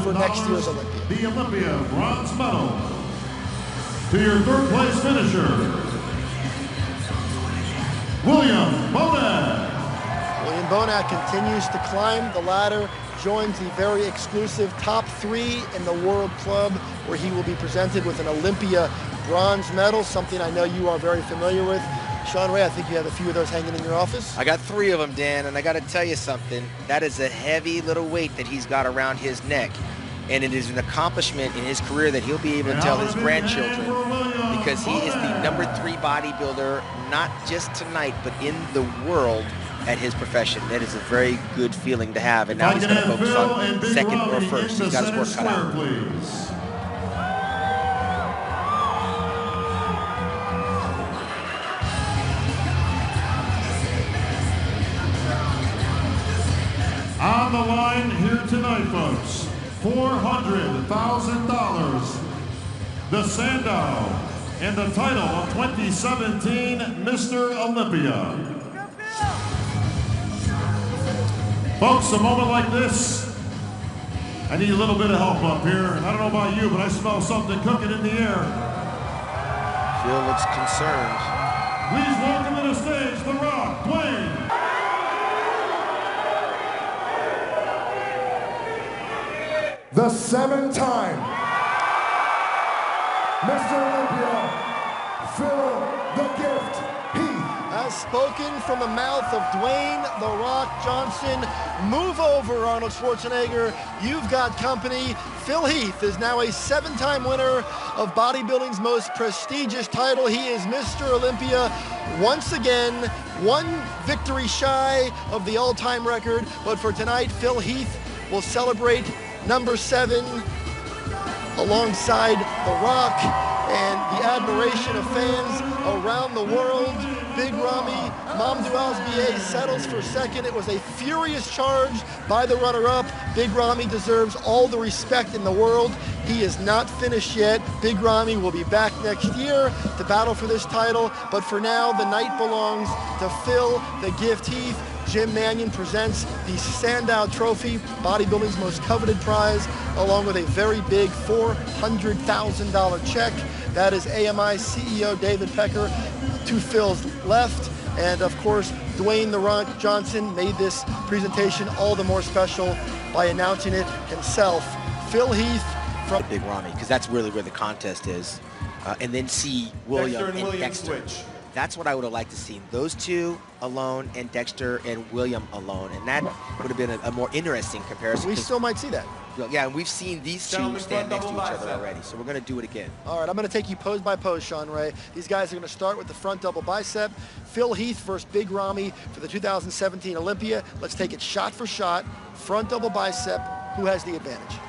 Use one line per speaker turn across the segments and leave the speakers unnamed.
for next year's Olympia.
The Olympia bronze medal. To your third place finisher, William Bonac.
William Bonac continues to climb the ladder, joins the very exclusive top 3 in the World Club, where he will be presented with an Olympia bronze medal, something I know you are very familiar with. Sean Ray, I think you have a few of those hanging in your office.
I got 3 of them, Dan, and I got to tell you something. That is a heavy little weight that he's got around his neck. And it is an accomplishment in his career that he'll be able to tell his grandchildren, because he is the #3 bodybuilder, not just tonight, but in the world at his profession. That is a very good feeling to have, and now he's going to focus on second or first. He's got his work cut out.
On the line here tonight, folks, $400,000. The Sandow and the title of 2017 Mr. Olympia. Folks, a moment like this, I need a little bit of help up here. I don't know about you, but I smell something cooking in the air.
Phil looks concerned.
Please welcome to the stage, The Rock, Dwayne.
The 7-time Mr. Olympia, Phil the Gift Heath.
As spoken from the mouth of Dwayne "The Rock" Johnson. Move over, Arnold Schwarzenegger. You've got company. Phil Heath is now a 7-time winner of bodybuilding's most prestigious title. He is Mr. Olympia once again, 1 victory shy of the all-time record. But for tonight, Phil Heath will celebrate #7 alongside The Rock, and the admiration of fans around the world. Big Ramy, Mamdou Asbieh settles for second. It was a furious charge by the runner-up. Big Ramy deserves all the respect in the world. He is not finished yet. Big Ramy will be back next year to battle for this title, but for now, the night belongs to Phil the Gift Heath. Jim Mannion presents the Sandow Trophy, bodybuilding's most coveted prize, along with a very big $400,000 check. That is AMI CEO David Pecker to Phil's left. And of course, Dwayne "The Rock" Johnson made this presentation all the more special by announcing it himself. Phil Heath from
Big Ramy, because that's really where the contest is. And then see William and Dexter.
Switch.
That's what I would have liked to see. Those 2 alone, and Dexter and William alone. And that would have been a more interesting comparison.
We still might see that.
Yeah, and we've seen these 2 stand next to each other already, so we're going to do it again.
All right, I'm going to take you pose by pose, Sean Ray. These guys are going to start with the front double bicep. Phil Heath versus Big Ramy for the 2017 Olympia. Let's take it shot for shot. Front double bicep. Who has the advantage?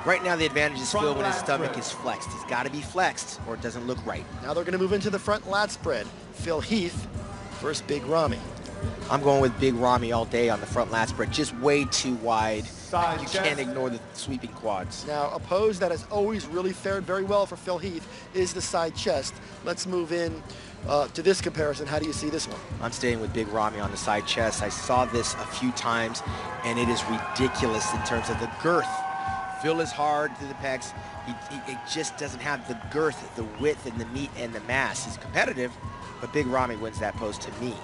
Right now, the advantage is Phil when his stomach is flexed. He's got to be flexed, or it doesn't look right.
Now they're going to move into the front lat spread. Phil Heath versus Big Ramy.
I'm going with Big Ramy all day on the front lat spread. Just way too wide. You can't ignore the sweeping quads.
Now, a pose that has always really fared very well for Phil Heath is the side chest. Let's move in to this comparison. How do you see this one?
I'm staying with Big Ramy on the side chest. I saw this a few times, and it is ridiculous in terms of the girth. Phil is hard through the pecs. It just doesn't have the girth, the width, and the meat and the mass. He's competitive, but Big Ramy wins that pose to me.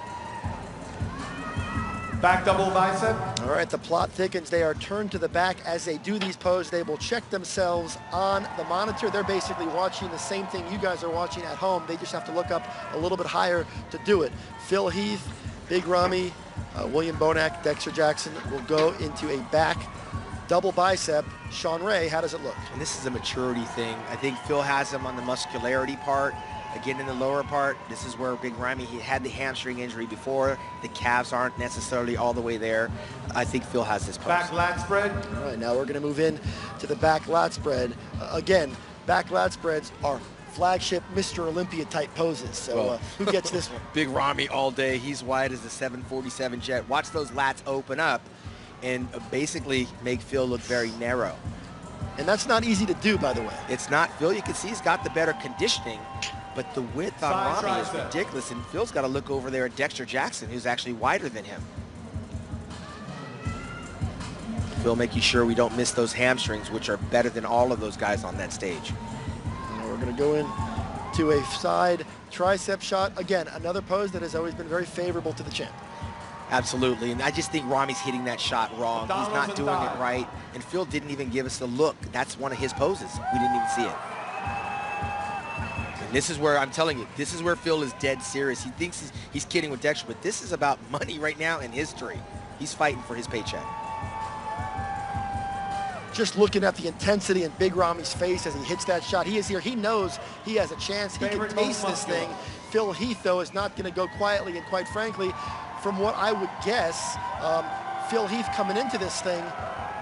Back double bicep.
All right, the plot thickens. They are turned to the back. As they do these poses, they will check themselves on the monitor. They're basically watching the same thing you guys are watching at home. They just have to look up a little bit higher to do it. Phil Heath, Big Ramy, William Bonac, Dexter Jackson will go into a back double bicep. Sean Ray, how does it look?
And this is a maturity thing. I think Phil has him on the muscularity part. Again, in the lower part, this is where Big Ramy, he had the hamstring injury before. The calves aren't necessarily all the way there. I think Phil has this pose.
Back lat spread.
All right, now we're going to move in to the back lat spread. Again, back lat spreads are flagship Mr. Olympia type poses. So who gets this one?
Big Ramy all day. He's wide as the 747 jet. Watch those lats open up and basically make Phil look very narrow.
And that's not easy to do, by the way.
It's not. Phil, you can see he's got the better conditioning, but the width on Ramy is ridiculous, and Phil's got to look over there at Dexter Jackson, who's actually wider than him. Phil making sure we don't miss those hamstrings, which are better than all of those guys on that stage.
And we're going to go in to a side tricep shot. Again, another pose that has always been very favorable to the champ.
Absolutely, and I just think Rami's hitting that shot wrong. He's not doing it right, and Phil didn't even give us the look. That's one of his poses. We didn't even see it. And this is where, I'm telling you, this is where Phil is dead serious. He thinks he's kidding with Dexter, but this is about money right now and history. He's fighting for his paycheck.
Just looking at the intensity in Big Rami's face as he hits that shot. He is here. He knows he has a chance. He can taste this thing. Phil Heath, though, is not going to go quietly, and quite frankly, from what I would guess, Phil Heath coming into this thing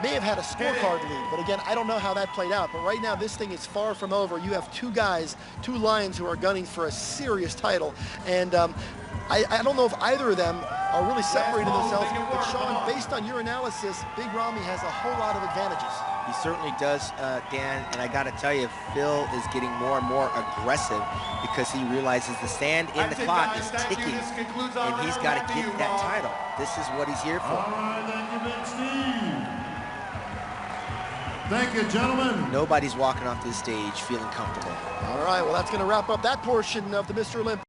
may have had a scorecard lead, but again, I don't know how that played out. But right now, this thing is far from over. You have two guys, two lions who are gunning for a serious title, and I don't know if either of them are really separating themselves. But Sean, based on your analysis, Big Rami has a whole lot of advantages.
He certainly does, Dan, and I got to tell you, Phil is getting more and more aggressive because he realizes the sand in the clock is ticking, and he's got to get that title. This is what he's here for.
All right, thank you, Big Steve. Thank you, gentlemen.
Nobody's walking off this stage feeling comfortable.
All right, well, that's going to wrap up that portion of the Mr. Olympia.